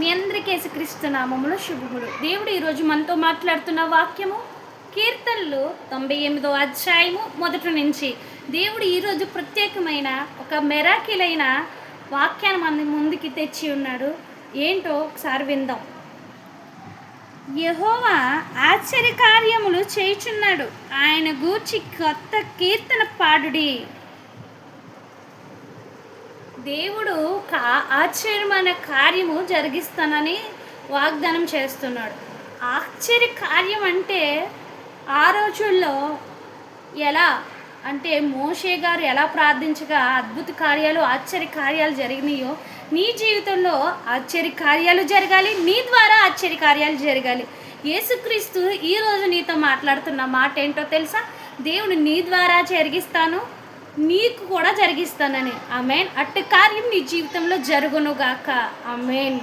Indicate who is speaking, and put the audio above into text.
Speaker 1: మీ అందరికీ యేసుక్రీస్తు నామములో శుభములు. దేవుడు ఈరోజు మనతో మాట్లాడుతున్న వాక్యము కీర్తనలు 98వ అధ్యాయము మొదటి నుంచి. దేవుడు ఈరోజు ప్రత్యేకమైన ఒక మెరాకిలైన వాక్యాన్ని మన ముందుకి తెచ్చి ఉన్నాడు. ఏంటో ఒకసారి విందాం. యెహోవా ఆశ్చర్యకార్యములు చేయుచున్నాడు, ఆయన గూర్చి కొత్త కీర్తన పాడుడి. దేవుడు ఒక ఆశ్చర్యమైన కార్యము జరిగిస్తానని వాగ్దానం చేస్తున్నాడు. ఆశ్చర్య కార్యం అంటే ఆ రోజుల్లో ఎలా అంటే మోషే గారు ఎలా ప్రార్థించగా అద్భుత కార్యాలు ఆశ్చర్య కార్యాలు జరిగినాయో నీ జీవితంలో ఆశ్చర్య కార్యాలు జరగాలి, నీ ద్వారా ఆశ్చర్య కార్యాలు జరగాలి. యేసుక్రీస్తు ఈరోజు నీతో మాట్లాడుతున్న మాట ఏంటో తెలుసా? దేవుడు నీ ద్వారా జరిగిస్తాను, నీకు కూడా జరిగిస్తానని. ఆమేన్. అట్టి కార్యం నీ జీవితంలో జరుగునుగాక. ఆమేన్.